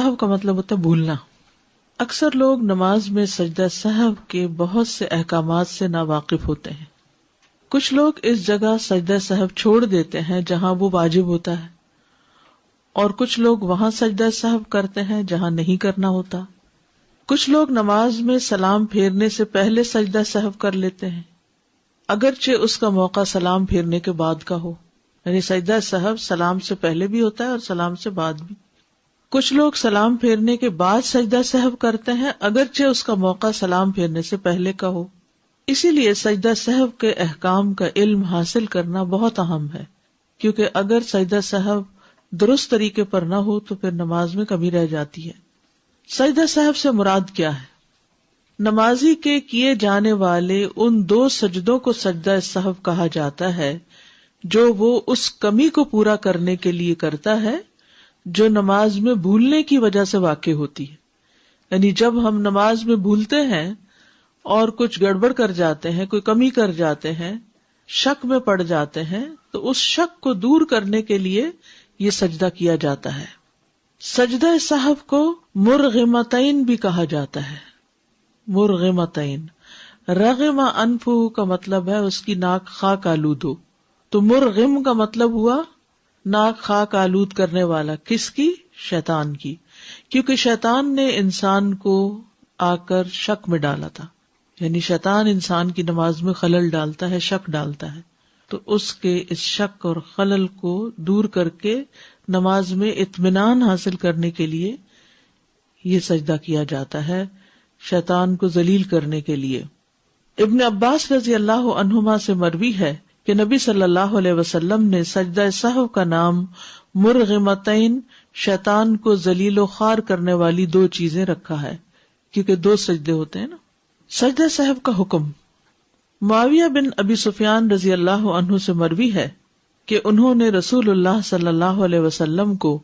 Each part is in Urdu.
سہو کا مطلب ہوتا ہے بھولنا. اکثر لوگ نماز میں سجدہ سہو کے بہت سے احکامات سے ناواقف ہوتے ہیں. کچھ لوگ اس جگہ سجدہ سہو چھوڑ دیتے ہیں جہاں وہ واجب ہوتا ہے، اور کچھ لوگ وہاں سجدہ سہو کرتے ہیں جہاں نہیں کرنا ہوتا. کچھ لوگ نماز میں سلام پھیرنے سے پہلے سجدہ سہو کر لیتے ہیں، اگرچہ اس کا موقع سلام پھیرنے کے بعد کا ہو. یعنی سجدہ سہو سلام سے پہلے بھی ہوتا ہے اور سلام سے بعد بھی. کچھ لوگ سلام پھیرنے کے بعد سجدہ سہو کرتے ہیں، اگرچہ اس کا موقع سلام پھیرنے سے پہلے کا ہو. اسی لیے سجدہ سہو کے احکام کا علم حاصل کرنا بہت اہم ہے، کیونکہ اگر سجدہ سہو درست طریقے پر نہ ہو تو پھر نماز میں کمی رہ جاتی ہے. سجدہ سہو سے مراد کیا ہے؟ نمازی کے کیے جانے والے ان 2 سجدوں کو سجدہ سہو کہا جاتا ہے جو وہ اس کمی کو پورا کرنے کے لیے کرتا ہے جو نماز میں بھولنے کی وجہ سے واقع ہوتی ہے. یعنی جب ہم نماز میں بھولتے ہیں اور کچھ گڑبڑ کر جاتے ہیں، کوئی کمی کر جاتے ہیں، شک میں پڑ جاتے ہیں، تو اس شک کو دور کرنے کے لیے یہ سجدہ کیا جاتا ہے. سجدہ سہو کو مرغمتین بھی کہا جاتا ہے. مرغمتین، رغم انفہ کا مطلب ہے اس کی ناک خاک آلود ہو، تو مرغم کا مطلب ہوا ناک خاک آلود کرنے والا. کس کی؟ شیطان کی، کیونکہ شیطان نے انسان کو آ کر شک میں ڈالا تھا. یعنی شیطان انسان کی نماز میں خلل ڈالتا ہے، شک ڈالتا ہے، تو اس کے اس شک اور خلل کو دور کر کے نماز میں اطمینان حاصل کرنے کے لیے یہ سجدہ کیا جاتا ہے، شیطان کو ذلیل کرنے کے لیے. ابن عباس رضی اللہ عنہما سے مروی ہے کہ نبی صلی اللہ علیہ وسلم نے سجدہ سہو کا نام مرغمتین، شیطان کو ذلیل و خوار کرنے والی 2 چیزیں رکھا ہے، کیونکہ 2 سجدے ہوتے ہیں نا. سجدہ سہو کا حکم. معاویہ بن ابی سفیان رضی اللہ عنہ سے مروی ہے کہ انہوں نے رسول اللہ صلی اللہ علیہ وسلم کو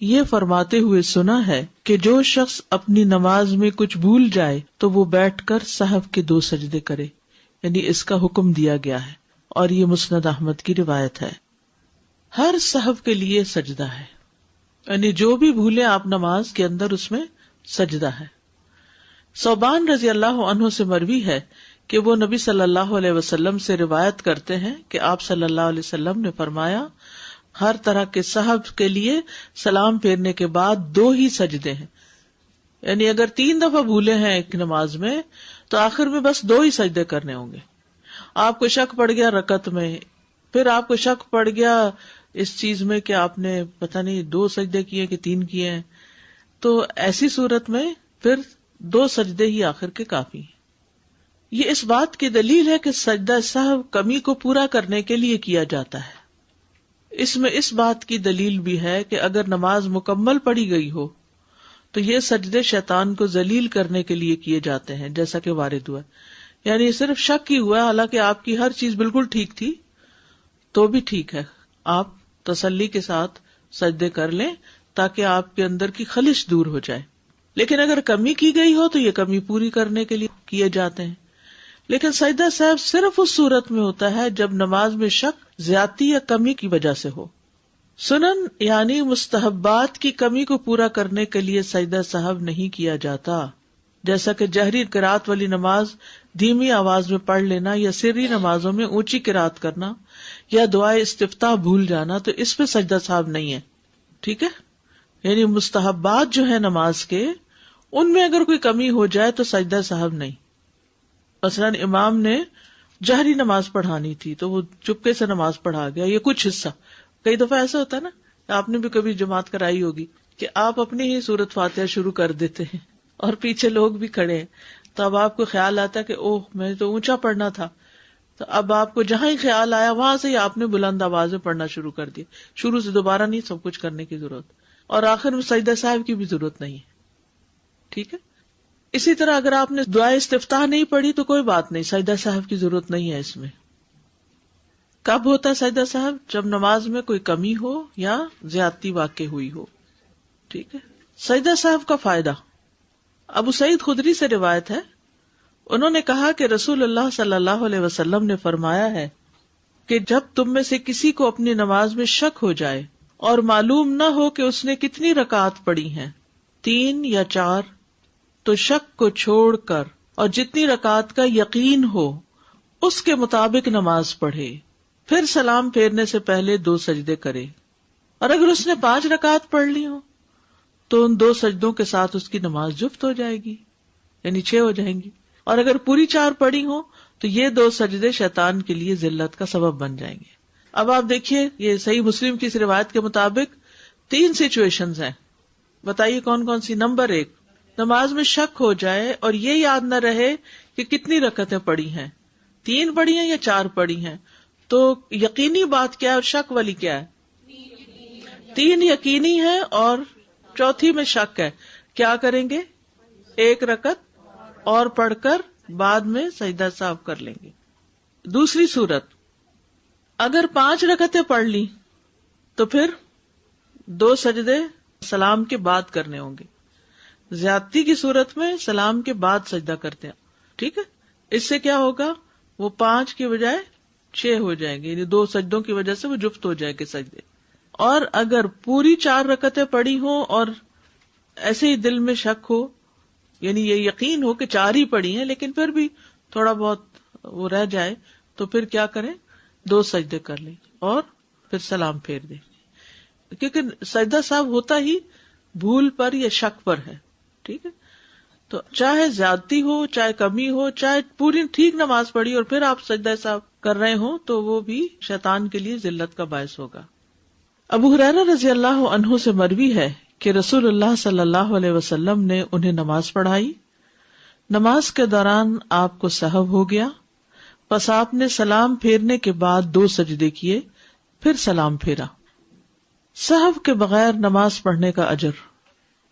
یہ فرماتے ہوئے سنا ہے کہ جو شخص اپنی نماز میں کچھ بھول جائے تو وہ بیٹھ کر سہو کے 2 سجدے کرے. یعنی اس کا حکم دیا گیا ہے، اور یہ مسند احمد کی روایت ہے. ہر سہو کے لیے سجدہ ہے، یعنی جو بھی بھولے آپ نماز کے اندر اس میں سجدہ ہے. ثوبان رضی اللہ عنہ سے مروی ہے کہ وہ نبی صلی اللہ علیہ وسلم سے روایت کرتے ہیں کہ آپ صلی اللہ علیہ وسلم نے فرمایا، ہر طرح کے سہو کے لیے سلام پھیرنے کے بعد 2 ہی سجدے ہیں. یعنی اگر 3 دفعہ بھولے ہیں ایک نماز میں تو آخر میں بس 2 ہی سجدے کرنے ہوں گے. آپ کو شک پڑ گیا رکعت میں، پھر آپ کو شک پڑ گیا اس چیز میں کہ آپ نے پتہ نہیں 2 سجدے کیے کہ 3 کیے ہیں، تو ایسی صورت میں پھر 2 سجدے ہی آخر کے کافی ہیں. یہ اس بات کی دلیل ہے کہ سجدہ سہو کمی کو پورا کرنے کے لیے کیا جاتا ہے. اس میں اس بات کی دلیل بھی ہے کہ اگر نماز مکمل پڑھی گئی ہو تو یہ سجدے شیطان کو ذلیل کرنے کے لیے کیے جاتے ہیں، جیسا کہ وارد ہوا. یعنی صرف شک ہی ہوا، حالانکہ آپ کی ہر چیز بالکل ٹھیک تھی تو بھی ٹھیک ہے، آپ تسلی کے ساتھ سجدے کر لیں تاکہ آپ کے اندر کی خلش دور ہو جائے. لیکن اگر کمی کی گئی ہو تو یہ کمی پوری کرنے کے لیے کیے جاتے ہیں. لیکن سجدہ سہو صرف اس صورت میں ہوتا ہے جب نماز میں شک، زیادتی یا کمی کی وجہ سے ہو. سنن یعنی مستحبات کی کمی کو پورا کرنے کے لیے سجدہ سہو نہیں کیا جاتا، جیسا کہ جہری قرات والی نماز دھیمی آواز میں پڑھ لینا یا سری نمازوں میں اونچی قرات کرنا یا دعائے استفتاح بھول جانا، تو اس پہ سجدہ سہو نہیں ہے. ٹھیک ہے، یعنی مستحبات جو ہے نماز کے، ان میں اگر کوئی کمی ہو جائے تو سجدہ سہو نہیں. مثلاً امام نے جہری نماز پڑھانی تھی تو وہ چپکے سے نماز پڑھا گیا، یہ کچھ حصہ. کئی دفعہ ایسا ہوتا ہے نا، آپ نے بھی کبھی جماعت کرائی ہوگی کہ آپ اپنی ہی سورت فاتحہ شروع کر دیتے ہیں اور پیچھے لوگ بھی کھڑے ہیں، تو اب آپ کو خیال آتا ہے کہ اوہ میں تو اونچا پڑھنا تھا، تو اب آپ کو جہاں ہی خیال آیا وہاں سے ہی آپ نے بلند آواز میں پڑھنا شروع کر دیا. شروع سے دوبارہ نہیں سب کچھ کرنے کی ضرورت، اور آخر میں سجدہ سہو کی بھی ضرورت نہیں ہے. ٹھیک ہے. اسی طرح اگر آپ نے دعائے استفتاح نہیں پڑھی تو کوئی بات نہیں، سجدہ سہو کی ضرورت نہیں ہے اس میں. کب ہوتا ہے سجدہ سہو؟ جب نماز میں کوئی کمی ہو یا زیادتی واقع ہوئی ہو. ٹھیک ہے. سجدہ سہو کا فائدہ. ابو سعید خدری سے روایت ہے، انہوں نے کہا کہ رسول اللہ صلی اللہ علیہ وسلم نے فرمایا ہے کہ جب تم میں سے کسی کو اپنی نماز میں شک ہو جائے اور معلوم نہ ہو کہ اس نے کتنی رکعات پڑھی ہیں 3 یا 4 تو شک کو چھوڑ کر اور جتنی رکعت کا یقین ہو اس کے مطابق نماز پڑھے، پھر سلام پھیرنے سے پہلے 2 سجدے کرے، اور اگر اس نے 5 رکعت پڑھ لی ہو تو ان 2 سجدوں کے ساتھ اس کی نماز جفت ہو جائے گی، یعنی 6 ہو جائیں گی، اور اگر پوری 4 پڑھی ہو تو یہ 2 سجدے شیطان کے لیے ذلت کا سبب بن جائیں گے۔ اب آپ دیکھیے، یہ صحیح مسلم کی اس روایت کے مطابق 3 سچویشنز ہیں، بتائیے کون کون سی۔ نمبر 1، نماز میں شک ہو جائے اور یہ یاد نہ رہے کہ کتنی رکعتیں پڑھی ہیں، 3 پڑھی ہیں یا 4 پڑھی ہیں، تو یقینی بات کیا ہے اور شک والی کیا ہے؟ 3 یقینی ہے اور چوتھی میں شک ہے، کیا کریں گے؟ 1 رکعت اور پڑھ کر بعد میں سجدہ سہو کر لیں گے۔ دوسری صورت، اگر 5 رکعتیں پڑھ لی تو پھر 2 سجدے سلام کے بعد کرنے ہوں گے۔ زیادتی کی صورت میں سلام کے بعد سجدہ کرتے ہیں، ٹھیک ہے؟ اس سے کیا ہوگا؟ وہ 5 کی بجائے 6 ہو جائیں گے، یعنی 2 سجدوں کی وجہ سے وہ جفت ہو جائے گے سجدے۔ اور اگر پوری 4 رکعتیں پڑھی ہوں اور ایسے ہی دل میں شک ہو، یعنی یہ یقین ہو کہ 4 ہی پڑھی ہیں لیکن پھر بھی تھوڑا بہت وہ رہ جائے، تو پھر کیا کریں؟ 2 سجدے کر لیں اور پھر سلام پھیر دیں، کیونکہ سجدہ صاحب ہوتا ہی بھول پر یا شک پر ہے، ٹھیک ہے؟ تو چاہے زیادتی ہو، چاہے کمی ہو، چاہے پوری ٹھیک نماز پڑھی اور پھر آپ سجدہ صاحب کر رہے ہوں تو وہ بھی شیطان کے لیے ذلت کا باعث ہوگا۔ ابو ہریرہ رضی اللہ عنہ سے مروی ہے کہ رسول اللہ صلی اللہ علیہ وسلم نے انہیں نماز پڑھائی، نماز کے دوران آپ کو سہو ہو گیا، پس آپ نے سلام پھیرنے کے بعد 2 سجدے کیے، پھر سلام پھیرا۔ سہو کے بغیر نماز پڑھنے کا اجر،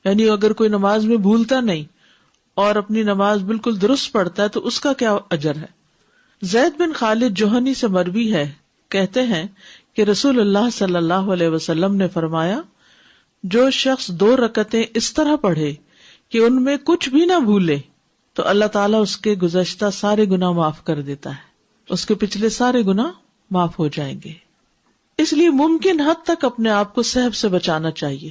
یعنی اگر کوئی نماز میں بھولتا نہیں اور اپنی نماز بالکل درست پڑھتا ہے تو اس کا کیا اجر ہے؟ زید بن خالد جوہنی سے مروی ہے، کہتے ہیں کہ رسول اللہ صلی اللہ علیہ وسلم نے فرمایا، جو شخص 2 رکعتیں اس طرح پڑھے کہ ان میں کچھ بھی نہ بھولے تو اللہ تعالیٰ اس کے گزشتہ سارے گناہ معاف کر دیتا ہے، اس کے پچھلے سارے گناہ معاف ہو جائیں گے۔ اس لیے ممکن حد تک اپنے آپ کو سہو سے بچانا چاہیے،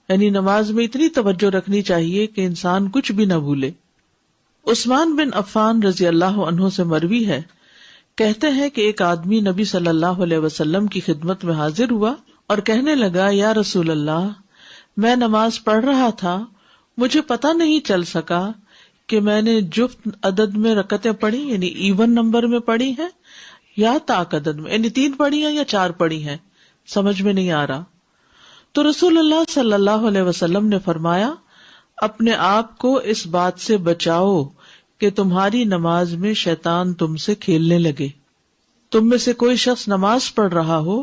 یعنی نماز میں اتنی توجہ رکھنی چاہیے کہ انسان کچھ بھی نہ بھولے۔ عثمان بن عفان رضی اللہ عنہ سے مروی ہے، کہتے ہیں کہ ایک آدمی نبی صلی اللہ علیہ وسلم کی خدمت میں حاضر ہوا اور کہنے لگا، یا رسول اللہ، میں نماز پڑھ رہا تھا، مجھے پتہ نہیں چل سکا کہ میں نے جفت عدد میں رکعتیں پڑھی، یعنی ایون نمبر میں پڑھی ہیں یا طاق عدد میں، یعنی 3 پڑھی ہیں یا 4 پڑھی ہیں، سمجھ میں نہیں آ رہا۔ تو رسول اللہ صلی اللہ علیہ وسلم نے فرمایا، اپنے آپ کو اس بات سے بچاؤ کہ تمہاری نماز میں شیطان تم سے کھیلنے لگے۔ تم میں سے کوئی شخص نماز پڑھ رہا ہو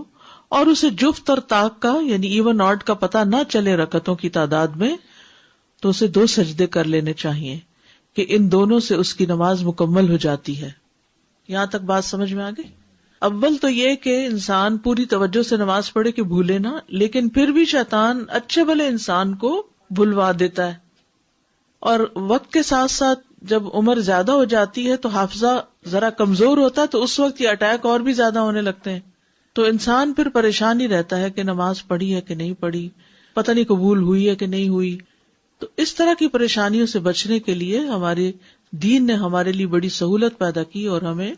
اور اسے جفت اور طاق کا یعنی ایون آڈ کا پتہ نہ چلے رکعتوں کی تعداد میں، تو اسے 2 سجدے کر لینے چاہیے کہ ان دونوں سے اس کی نماز مکمل ہو جاتی ہے۔ یہاں تک بات سمجھ میں آ گئی؟ اول تو یہ کہ انسان پوری توجہ سے نماز پڑھے کہ بھولے نہ، لیکن پھر بھی شیطان اچھے بھلے انسان کو بھلوا دیتا ہے، اور وقت کے ساتھ ساتھ جب عمر زیادہ ہو جاتی ہے تو حافظہ ذرا کمزور ہوتا ہے، تو اس وقت یہ اٹیک اور بھی زیادہ ہونے لگتے ہیں، تو انسان پھر پریشان ہی رہتا ہے کہ نماز پڑھی ہے کہ نہیں پڑھی، پتہ نہیں قبول ہوئی ہے کہ نہیں ہوئی۔ تو اس طرح کی پریشانیوں سے بچنے کے لیے ہمارے دین نے ہمارے لیے بڑی سہولت پیدا کی اور ہمیں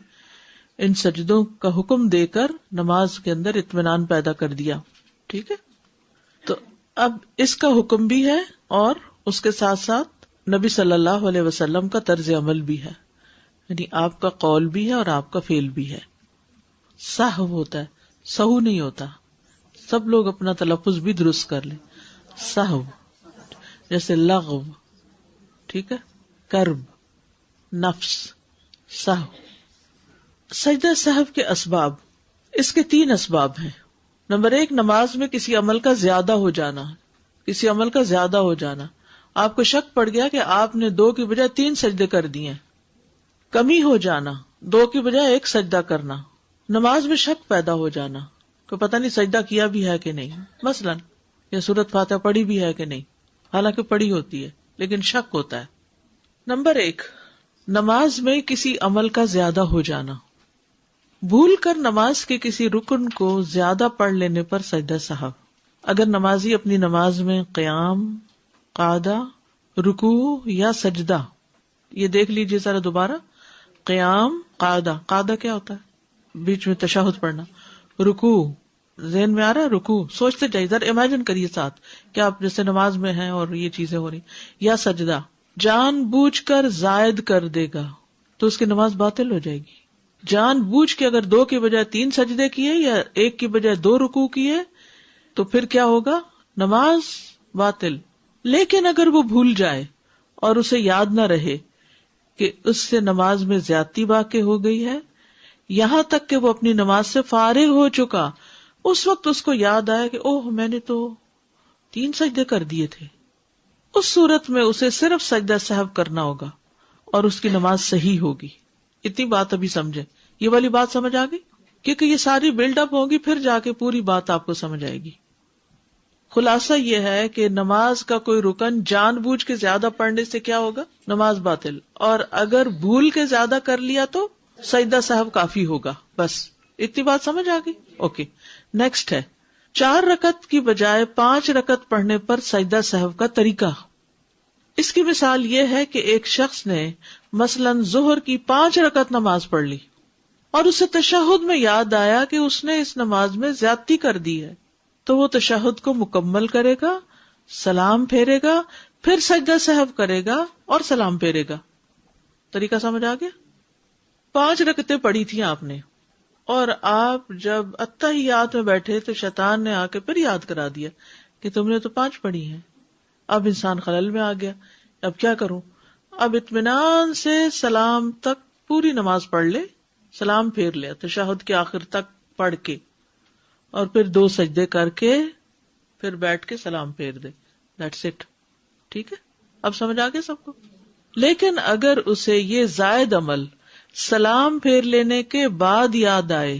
ان سجدوں کا حکم دے کر نماز کے اندر اطمینان پیدا کر دیا، ٹھیک ہے؟ تو اب اس کا حکم بھی ہے اور اس کے ساتھ ساتھ نبی صلی اللہ علیہ وسلم کا طرز عمل بھی ہے، یعنی آپ کا قول بھی ہے اور آپ کا فعل بھی ہے۔ سہو ہوتا ہے، سہو نہیں ہوتا، سب لوگ اپنا تلفظ بھی درست کر لیں۔ سہو جیسے لغو، ٹھیک ہے، کرب، نفس، سہو۔ سجدہ سہو کے اسباب، اس کے 3 اسباب ہیں۔ نمبر 1، نماز میں کسی عمل کا زیادہ ہو جانا، کسی عمل کا زیادہ ہو جانا۔ آپ کو شک پڑ گیا کہ آپ نے 2 کی بجائے 3 سجدے کر دیے۔ کمی ہو جانا، 2 کی بجائے 1 سجدہ کرنا۔ نماز میں شک پیدا ہو جانا کہ پتہ نہیں سجدہ کیا بھی ہے کہ نہیں، مثلا یا سورۃ فاتحہ پڑھی بھی ہے کہ نہیں، حالانکہ پڑھی ہوتی ہے لیکن شک ہوتا ہے۔ نمبر 1، نماز میں کسی عمل کا زیادہ ہو جانا، بھول کر نماز کے کسی رکن کو زیادہ پڑھ لینے پر سجدہ سہو۔ اگر نمازی اپنی نماز میں قیام، قعدہ، رکوع یا سجدہ. یہ دیکھ لیجیے ذرا دوبارہ. قیام، قعدہ. قعدہ کیا ہوتا ہے؟ بیچ میں تشہد پڑھنا. رکوع، ذہن میں آ رہا ہے رکوع؟ سوچتے جائیے ذرا، امیجن کریے ساتھ کہ آپ جیسے نماز میں ہیں اور یہ چیزیں ہو رہی. یا سجدہ، جان بوجھ کر زائد کر دے گا تو اس کی نماز باطل ہو جائے گی. جان بوجھ کے اگر 2 کی بجائے 3 سجدے کیے یا 1 کی بجائے 2 رکوع کیے تو پھر کیا ہوگا؟ نماز باطل. لیکن اگر وہ بھول جائے اور اسے یاد نہ رہے کہ اس سے نماز میں زیادتی واقع ہو گئی ہے، یہاں تک کہ وہ اپنی نماز سے فارغ ہو چکا، اس وقت اس کو یاد آیا کہ اوہ میں نے تو 3 سجدے کر دیے تھے، اس صورت میں اسے صرف سجدہ سہو کرنا ہوگا اور اس کی نماز صحیح ہوگی. اتنی بات ابھی سمجھے. یہ والی بات سمجھ آ گئی؟ کیونکہ یہ ساری بلڈ اپ ہوگی، پھر جا کے پوری بات آپ کو سمجھ آئے گی. خلاصہ یہ ہے کہ نماز کا کوئی رکن جان بوجھ کے زیادہ پڑھنے سے کیا ہوگا؟ نماز باطل. اور اگر بھول کے زیادہ کر لیا تو سجدہ سہو کافی ہوگا. بس اتنی بات سمجھ آ گئی؟ اوکے. نیکسٹ ہے 4 رکعت کی بجائے 5 رکعت پڑھنے پر سجدہ سہو کا طریقہ. اس کی مثال یہ ہے کہ ایک شخص نے مثلاً ظہر کی 5 رکعت نماز پڑھ لی اور اسے تشہد میں یاد آیا کہ اس نے اس نماز میں زیادتی کر دی ہے، تو وہ تشہد کو مکمل کرے گا، سلام پھیرے گا، پھر سجدہ سہو کرے گا اور سلام پھیرے گا. طریقہ سمجھ آ گیا؟ 5 رکعتیں پڑھی تھیں آپ نے، اور آپ جب اتحیات میں بیٹھے تو شیطان نے آ کے پھر یاد کرا دیا کہ تم نے تو 5 پڑھی ہیں. اب انسان خلل میں آ گیا. اب کیا کروں؟ اب اطمینان سے سلام تک پوری نماز پڑھ لے، سلام پھیر لے تشہد کے آخر تک پڑھ کے، اور پھر 2 سجدے کر کے پھر بیٹھ کے سلام پھیر دے. That's it. ٹھیک ہے؟ اب سمجھ آ گیا سب کو؟ لیکن اگر اسے یہ زائد عمل سلام پھیر لینے کے بعد یاد آئے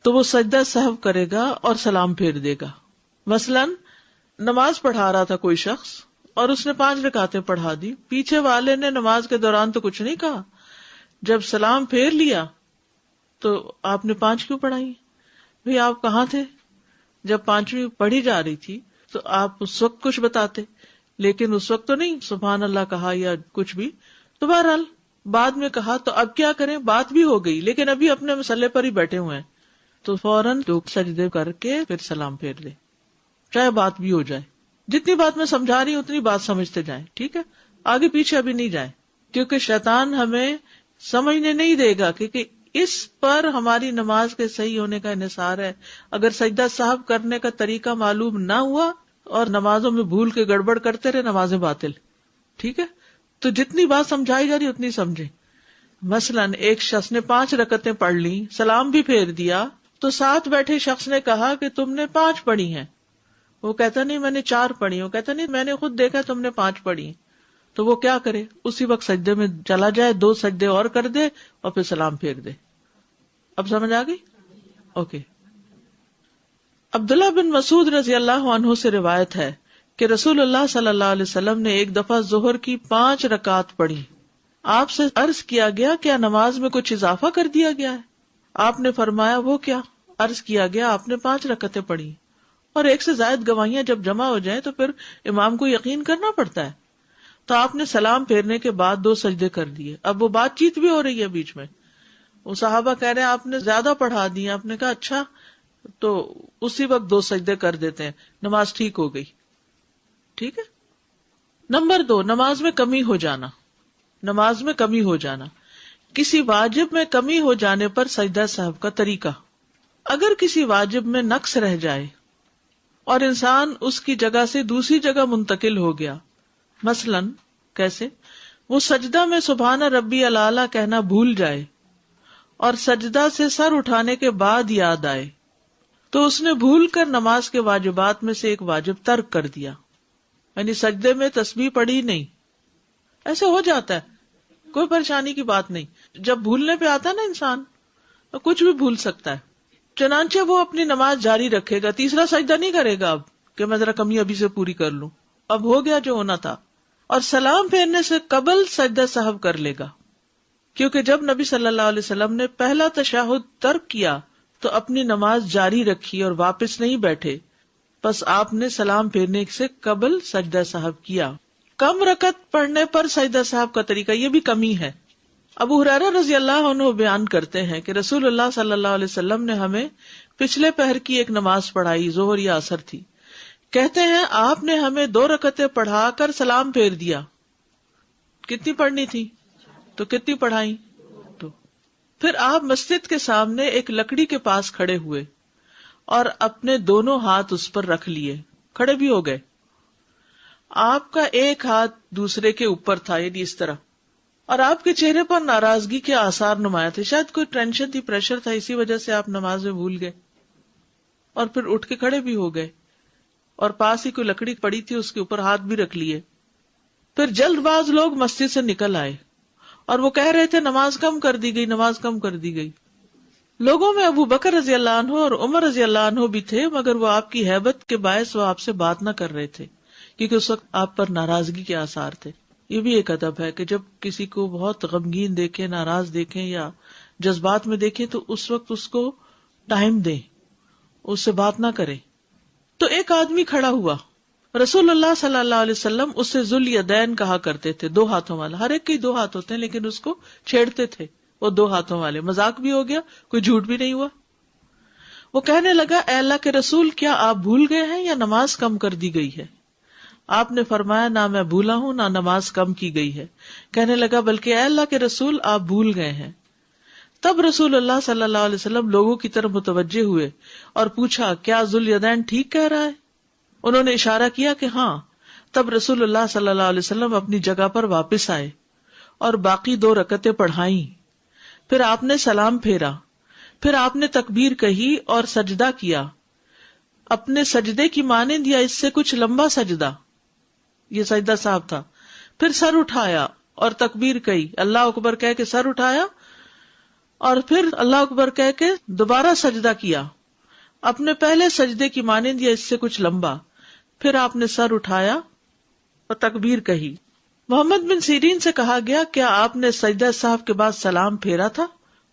تو وہ سجدہ سہو کرے گا اور سلام پھیر دے گا. مثلاً نماز پڑھا رہا تھا کوئی شخص اور اس نے 5 رکعتیں پڑھا دی، پیچھے والے نے نماز کے دوران تو کچھ نہیں کہا، جب سلام پھیر لیا تو آپ نے 5 کیوں پڑھائی؟ بھئی آپ کہاں تھے جب 5ویں پڑھی جا رہی تھی؟ تو آپ اس وقت کچھ بتاتے، لیکن اس وقت تو نہیں سبحان اللہ کہا یا کچھ بھی. تو بہرحال بعد میں کہا تو اب کیا کریں؟ بات بھی ہو گئی لیکن ابھی اپنے مسئلے پر ہی بیٹھے ہوئے ہیں، تو فوراً 2 سجدے کر کے پھر سلام پھیر دے، چاہے بات بھی ہو جائے. جتنی بات میں سمجھا رہی ہوں اتنی بات سمجھتے جائیں. ٹھیک ہے؟ آگے پیچھے ابھی نہیں جائیں، کیونکہ شیطان ہمیں سمجھنے نہیں دے گا، کیونکہ اس پر ہماری نماز کے صحیح ہونے کا انحصار ہے. اگر سجدہ صاحب کرنے کا طریقہ معلوم نہ ہوا اور نمازوں میں بھول کے گڑبڑ کرتے رہے، نمازیں باطل. ٹھیک ہے؟ تو جتنی بات سمجھائی جا رہی اتنی سمجھیں. مثلاً ایک شخص نے 5 رکعتیں پڑھ لی، سلام بھی پھیر دیا، تو ساتھ بیٹھے شخص نے کہا کہ تم نے 5 پڑھی ہیں. وہ کہتا نہیں میں نے 4 پڑھی. وہ کہتا نہیں میں نے خود دیکھا تم نے 5 پڑھی. تو وہ کیا کرے؟ اسی وقت سجدے میں چلا جائے، 2 سجدے اور کر دے اور پھر سلام پھیر دے. اب سمجھ آ گئی؟ اوکے. عبداللہ بن مسعود رضی اللہ عنہ سے روایت ہے کہ رسول اللہ صلی اللہ علیہ وسلم نے ایک دفعہ ظہر کی 5 رکعت پڑھی. آپ سے عرض کیا گیا کیا نماز میں کچھ اضافہ کر دیا گیا ہے؟ آپ نے فرمایا وہ کیا؟ عرض کیا گیا آپ نے 5 رکعتیں پڑھی. اور 1 سے زائد گواہیاں جب جمع ہو جائیں تو پھر امام کو یقین کرنا پڑتا ہے. تو آپ نے سلام پھیرنے کے بعد 2 سجدے کر دیے. اب وہ بات چیت بھی ہو رہی ہے بیچ میں، وہ صحابہ کہہ رہے ہیں آپ نے زیادہ پڑھا دی. آپ نے کہا اچھا، تو اسی وقت 2 سجدے کر دیتے ہیں، نماز ٹھیک ہو گئی. ٹھیک ہے. نمبر 2، نماز میں کمی ہو جانا. نماز میں کمی ہو جانا، کسی واجب میں کمی ہو جانے پر سجدہ سہو کا طریقہ. اگر کسی واجب میں نقص رہ جائے اور انسان اس کی جگہ سے دوسری جگہ منتقل ہو گیا، مثلاً کیسے؟ وہ سجدہ میں سبحان ربی الاعلیٰ کہنا بھول جائے اور سجدہ سے سر اٹھانے کے بعد یاد آئے تو اس نے بھول کر نماز کے واجبات میں سے ایک واجب ترک کر دیا. یعنی سجدے میں تسبیح پڑھی نہیں. ایسے ہو جاتا ہے، کوئی پریشانی کی بات نہیں. جب بھولنے پہ آتا ہے نا انسان تو کچھ بھی بھول سکتا ہے. چنانچہ وہ اپنی نماز جاری رکھے گا، تیسرا سجدہ نہیں کرے گا اب کہ میں ذرا کمی ابھی سے پوری کر لوں، اب ہو گیا جو ہونا تھا. اور سلام پھیرنے سے قبل سجدہ سہو کر لے گا، کیونکہ جب نبی صلی اللہ علیہ وسلم نے پہلا تشہد ترک کیا تو اپنی نماز جاری رکھی اور واپس نہیں بیٹھے، پس آپ نے سلام پھیرنے سے قبل سجدہ سہو کیا. کم رکعت پڑھنے پر سجدہ سہو کا طریقہ یہ بھی کمی ہے. ابو ہریرہ رضی اللہ عنہ بیان کرتے ہیں کہ رسول اللہ صلی اللہ علیہ وسلم نے ہمیں پچھلے پہر کی ایک نماز پڑھائی، ظہر یا عصر تھی. کہتے ہیں آپ نے ہمیں 2 رکعتیں پڑھا کر سلام پھیر دیا. کتنی پڑھنی تھی؟ تو کتنی پڑھائی؟ 2. پھر آپ مسجد کے سامنے ایک لکڑی کے پاس کھڑے ہوئے اور اپنے دونوں ہاتھ اس پر رکھ لیے، کھڑے بھی ہو گئے. آپ کا ایک ہاتھ دوسرے کے اوپر تھا، یعنی اس طرح، اور آپ کے چہرے پر ناراضگی کے آثار نمایاں تھے. شاید کوئی ٹینشن تھی، پریشر تھا، اسی وجہ سے آپ نماز میں بھول گئے اور پھر اٹھ کے کھڑے بھی ہو گئے اور پاس ہی کوئی لکڑی پڑی تھی، اس کے اوپر ہاتھ بھی رکھ لیے. پھر جلد باز لوگ مسجد سے نکل آئے اور وہ کہہ رہے تھے نماز کم کر دی گئی، نماز کم کر دی گئی. لوگوں میں ابو بکر رضی اللہ عنہ اور عمر رضی اللہ عنہ بھی تھے، مگر وہ آپ کی ہیبت کے باعث وہ آپ سے بات نہ کر رہے تھے کیونکہ اس وقت آپ پر ناراضگی کے آثار تھے. یہ بھی ایک ادب ہے کہ جب کسی کو بہت غمگین دیکھیں، ناراض دیکھیں یا جذبات میں دیکھیں تو اس وقت اس کو ٹائم دیں، اس سے بات نہ کریں. تو ایک آدمی کھڑا ہوا، رسول اللہ صلی اللہ علیہ وسلم اس سے ذو الیدین کہا کرتے تھے، 2 ہاتھوں والا. ہر ایک کے 2 ہاتھ ہوتے ہیں لیکن اس کو چھیڑتے تھے وہ 2 ہاتھوں والے. مذاق بھی ہو گیا، کوئی جھوٹ بھی نہیں ہوا. وہ کہنے لگا اے اللہ کے رسول، کیا آپ بھول گئے ہیں یا نماز کم کر دی گئی ہے؟ آپ نے فرمایا نہ میں بھولا ہوں نہ نماز کم کی گئی ہے. کہنے لگا بلکہ اے اللہ کے رسول آپ بھول گئے ہیں. تب رسول اللہ صلی اللہ علیہ وسلم لوگوں کی طرف متوجہ ہوئے اور پوچھا کیا ذو الیدین ٹھیک کہہ رہا ہے؟ انہوں نے اشارہ کیا کہ ہاں. تب رسول اللہ صلی اللہ علیہ وسلم اپنی جگہ پر واپس آئے اور باقی 2 رکعتیں پڑھائیں. پھر آپ نے سلام پھیرا، پھر آپ نے تکبیر کہی اور سجدہ کیا. اپنے سجدے کی مانند یا اس سے کچھ لمبا سجدہ، یہ سجدہ صاحب تھا. پھر سر اٹھایا اور تکبیر کہی، اللہ اکبر کہہ کے سر اٹھایا اور پھر اللہ اکبر کہہ کے دوبارہ سجدہ کیا، اپنے پہلے سجدے کی مانند یا اس سے کچھ لمبا. پھر آپ نے سر اٹھایا اور تکبیر کہی. محمد بن سیرین سے کہا گیا کیا آپ نے سجدہ صاحب کے بعد سلام پھیرا تھا؟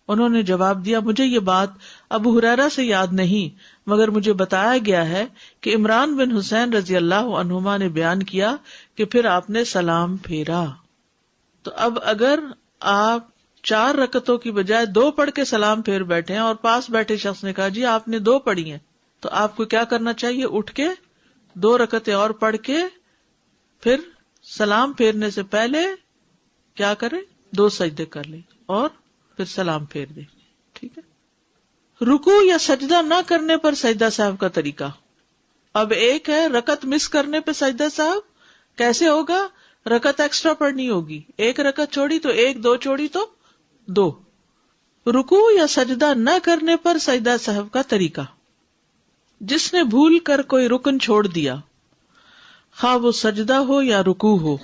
انہوں نے جواب دیا مجھے یہ بات ابو ہریرہ سے یاد نہیں، مگر مجھے بتایا گیا ہے کہ عمران بن حسین رضی اللہ عنہما نے بیان کیا کہ پھر آپ نے سلام پھیرا. تو اب اگر آپ 4 رکعتوں کی بجائے 2 پڑھ کے سلام پھیر بیٹھے ہیں اور پاس بیٹھے شخص نے کہا جی آپ نے 2 پڑھی ہیں، تو آپ کو کیا کرنا چاہیے؟ اٹھ کے 2 رکعتیں اور پڑھ کے پھر سلام پھیرنے سے پہلے کیا کریں؟ 2 سجدے کر لیں اور پھر سلام پھیر دیں. ٹھیک ہے. رکوع یا سجدہ نہ کرنے پر سجدہ صاحب کا طریقہ. اب ایک ہے رکعت مس کرنے پہ سجدہ صاحب، کیسے ہوگا؟ رکعت ایکسٹرا پڑھنی ہوگی، 1 رکعت چھوڑی تو 1، 2 چھوڑی تو 2. رکوع یا سجدہ نہ کرنے پر سجدہ صاحب کا طریقہ. جس نے بھول کر کوئی رکن چھوڑ دیا، خواہ وہ سجدہ ہو یا رکوع ہو.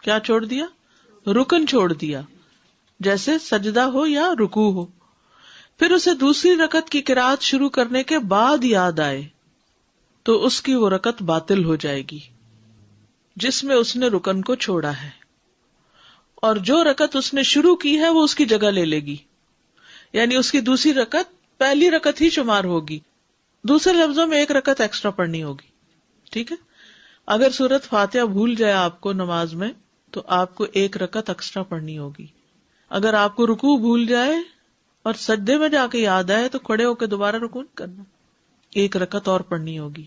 کیا چھوڑ دیا؟ رکن چھوڑ دیا، جیسے سجدہ ہو یا رکوع ہو. پھر اسے دوسری رکعت کی قرات شروع کرنے کے بعد یاد آئے تو اس کی وہ رکعت باطل ہو جائے گی جس میں اس نے رکن کو چھوڑا ہے، اور جو رکعت اس نے شروع کی ہے وہ اس کی جگہ لے لے گی، یعنی اس کی دوسری رکعت پہلی رکعت ہی شمار ہوگی. دوسرے لفظوں میں 1 رکعت ایکسٹرا پڑھنی ہوگی. ٹھیک ہے. اگر سورۃ فاتحہ بھول جائے آپ کو نماز میں تو آپ کو 1 رکعت ایکسٹرا پڑھنی ہوگی. اگر آپ کو رکوع بھول جائے اور سجدے میں جا کے یاد آئے تو کھڑے ہو کے دوبارہ رکوع نہیں کرنا، 1 رکعت اور پڑھنی ہوگی.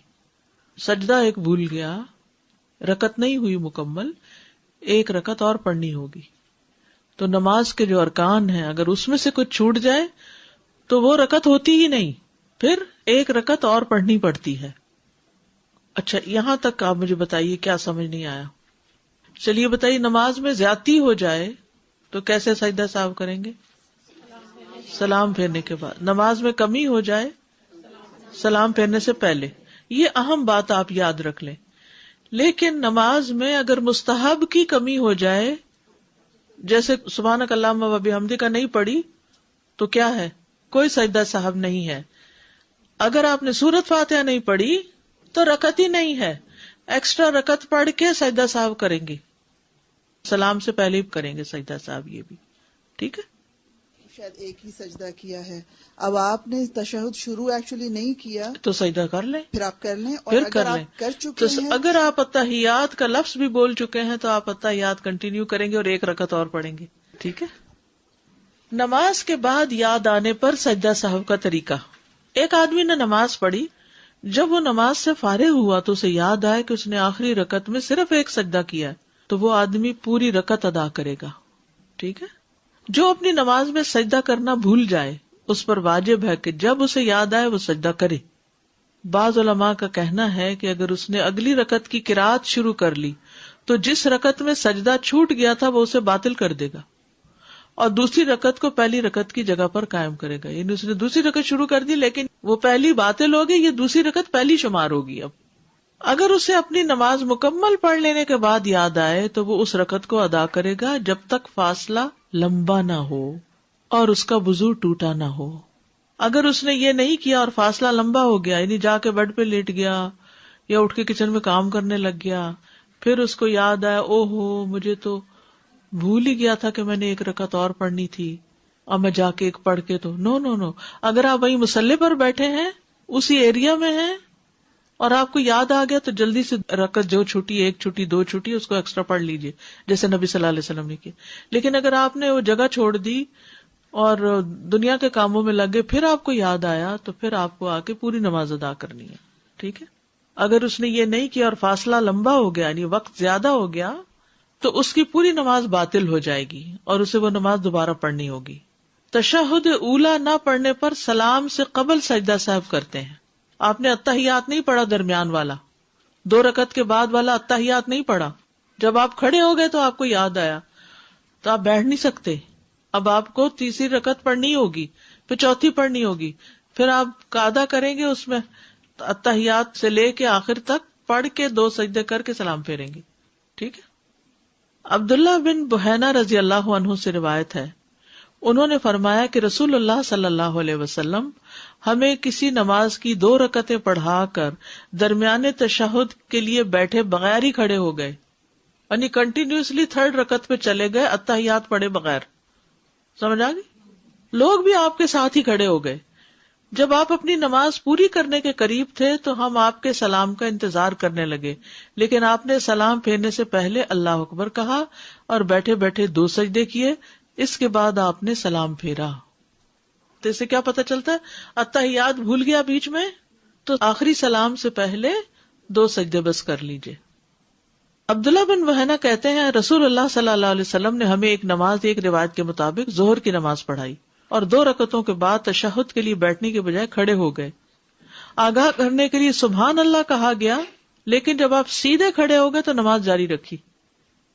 سجدہ ایک بھول گیا، رکعت نہیں ہوئی مکمل، 1 رکعت اور پڑھنی ہوگی. تو نماز کے جو ارکان ہیں اگر اس میں سے کچھ چھوٹ جائے تو وہ رکعت ہوتی ہی نہیں، پھر 1 رکعت اور پڑھنی پڑتی ہے. اچھا یہاں تک آپ مجھے بتائیے کیا سمجھ نہیں آیا؟ چلیے بتائیے نماز میں زیادتی ہو جائے تو کیسے سجدہ صاحب کریں گے؟ سلام پھیرنے کے بعد. نماز میں کمی ہو جائے سلام پھیرنے سے پہلے. یہ اہم بات آپ یاد رکھ لیں. لیکن نماز میں اگر مستحب کی کمی ہو جائے، جیسے سبحانک اللہم و بحمدک کا نہیں پڑھی تو کیا ہے؟ کوئی سجدہ صاحب نہیں ہے. اگر آپ نے سورۃ فاتحہ نہیں پڑھی تو رکعت ہی نہیں ہے، ایکسٹرا رکعت پڑھ کے سجدہ صاحب کریں گے، سلام سے پہلے ہی کریں گے سجدہ صاحب. یہ بھی ٹھیک ہے. شاید ایک ہی سجدہ کیا ہے، اب آپ نے تشہد شروع ایکچولی نہیں کیا تو سجدہ کر لیں، پھر آپ کر لیں، اور پھر اگر کر لیں آپ کر چکے تو ہیں اگر آپ اتحیات کا لفظ بھی بول چکے ہیں تو آپ اتحیات کنٹینیو کریں گے اور ایک رکعت اور پڑھیں گے. ٹھیک ہے. نماز کے بعد یاد آنے پر سجدہ سہو کا طریقہ. ایک آدمی نے نماز پڑھی، جب وہ نماز سے فارغ ہوا تو اسے یاد آیا کہ اس نے آخری رکعت میں صرف ایک سجدہ کیا ہے، تو وہ آدمی پوری رکعت ادا کرے گا. ٹھیک ہے. جو اپنی نماز میں سجدہ کرنا بھول جائے اس پر واجب ہے کہ جب اسے یاد آئے وہ سجدہ کرے. بعض علماء کا کہنا ہے کہ اگر اس نے اگلی رکعت کی قرات شروع کر لی تو جس رکعت میں سجدہ چھوٹ گیا تھا وہ اسے باطل کر دے گا اور دوسری رکعت کو پہلی رکعت کی جگہ پر قائم کرے گا. یعنی اس نے دوسری رکعت شروع کر دی لیکن وہ پہلی باطل ہوگی، یہ دوسری رکعت پہلی شمار ہوگی. اب اگر اسے اپنی نماز مکمل پڑھ لینے کے بعد یاد آئے تو وہ اس رکعت کو ادا کرے گا جب تک فاصلہ لمبا نہ ہو اور اس کا وضو ٹوٹا نہ ہو. اگر اس نے یہ نہیں کیا اور فاصلہ لمبا ہو گیا، یعنی جا کے بیڈ پہ لیٹ گیا یا اٹھ کے کچن میں کام کرنے لگ گیا، پھر اس کو یاد آیا او ہو مجھے تو بھول ہی گیا تھا کہ میں نے ایک رکعت اور پڑھنی تھی، اب میں جا کے ایک پڑھ کے تو نو. اگر آپ وہیں مصلی پر بیٹھے ہیں، اسی ایریا میں ہیں اور آپ کو یاد آ گیا تو جلدی سے رکعت جو چھوٹی، ایک چھوٹی، دو چھوٹی، اس کو ایکسٹرا پڑھ لیجئے جیسے نبی صلی اللہ علیہ وسلم نے کیا. لیکن اگر آپ نے وہ جگہ چھوڑ دی اور دنیا کے کاموں میں لگے پھر آپ کو یاد آیا تو پھر آپ کو آ کے پوری نماز ادا کرنی ہے. ٹھیک ہے. اگر اس نے یہ نہیں کیا اور فاصلہ لمبا ہو گیا یعنی وقت زیادہ ہو گیا تو اس کی پوری نماز باطل ہو جائے گی اور اسے وہ نماز دوبارہ پڑھنی ہوگی. تشہد اولا نہ پڑھنے پر سلام سے قبل سجدہ سہو کرتے ہیں. آپ نے اتحیات نہیں پڑھا، درمیان والا 2 رکعت کے بعد والا اتحیات نہیں پڑھا، جب آپ کھڑے ہو گئے تو آپ کو یاد آیا تو آپ بیٹھ نہیں سکتے. اب آپ کو تیسری رکعت پڑھنی ہوگی، پھر چوتھی پڑھنی ہوگی، پھر آپ قاعدہ کریں گے اس میں اتحیات سے لے کے آخر تک پڑھ کے 2 سجدے کر کے سلام پھیریں گے. ٹھیک ہے. عبداللہ بن بحینہ رضی اللہ عنہ سے روایت ہے، انہوں نے فرمایا کہ رسول اللہ صلی اللہ علیہ وسلم ہمیں کسی نماز کی 2 رکعتیں پڑھا کر درمیانے تشہد کے لیے بیٹھے بغیر ہی کھڑے ہو گئے، یعنی کنٹینیوسلی 3rd رکعت پہ چلے گئے اتحیات پڑھے بغیر. سمجھ آ گئی؟ لوگ بھی آپ کے ساتھ ہی کھڑے ہو گئے. جب آپ اپنی نماز پوری کرنے کے قریب تھے تو ہم آپ کے سلام کا انتظار کرنے لگے، لیکن آپ نے سلام پھیرنے سے پہلے اللہ اکبر کہا اور بیٹھے بیٹھے 2 سجدے کیے، اس کے بعد آپ نے سلام پھیرا. تو اس سے کیا پتہ چلتا ہے؟ اتحیات بھول گیا بیچ میں تو آخری سلام سے پہلے 2 سجدے بس کر لیجئے. عبداللہ بن بحینہ کہتے ہیں رسول اللہ صلی اللہ علیہ وسلم نے ہمیں ایک نماز ایک روایت کے مطابق ظہر کی نماز پڑھائی اور 2 رکعتوں کے بعد تشہد کے لیے بیٹھنے کے بجائے کھڑے ہو گئے. آگاہ کرنے کے لیے سبحان اللہ کہا گیا، لیکن جب آپ سیدھے کھڑے ہو گئے تو نماز جاری رکھی.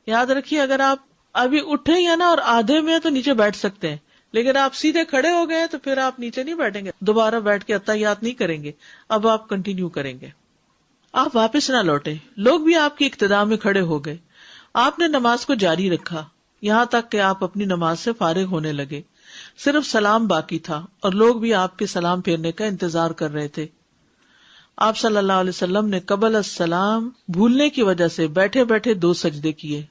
یاد رکھیے اگر آپ ابھی اٹھے یا نا اور آدھے میں تو نیچے بیٹھ سکتے ہیں، لیکن آپ سیدھے کھڑے ہو گئے تو پھر آپ نیچے نہیں بیٹھیں گے، دوبارہ بیٹھ کے اتحیات نہیں کریں گے، اب آپ کنٹینیو کریں گے. آپ واپس نہ لوٹے. لوگ بھی آپ کی اقتداء میں کھڑے ہو گئے. آپ نے نماز کو جاری رکھا یہاں تک کہ آپ اپنی نماز سے فارغ ہونے لگے. صرف سلام باقی تھا اور لوگ بھی آپ کے سلام پھیرنے کا انتظار کر رہے تھے. آپ صلی اللہ علیہ وسلم نے قبل السلام بھولنے کی وجہ سے بیٹھے بیٹھے 2 سجدے کیے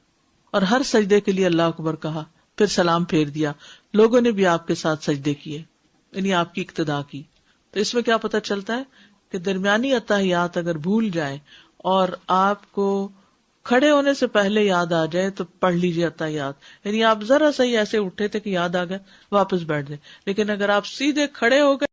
اور ہر سجدے کے لیے اللہ اکبر کہا، پھر سلام پھیر دیا. لوگوں نے بھی آپ کے ساتھ سجدے کیے، یعنی آپ کی اقتداء کی. تو اس میں کیا پتہ چلتا ہے کہ درمیانی اتحیات اگر بھول جائیں اور آپ کو کھڑے ہونے سے پہلے یاد آ جائے تو پڑھ لیجیے اتحیات. یعنی آپ ذرا سا ہی ایسے اٹھے تھے کہ یاد آ گیا واپس بیٹھ جائیں، لیکن اگر آپ سیدھے کھڑے ہو گئے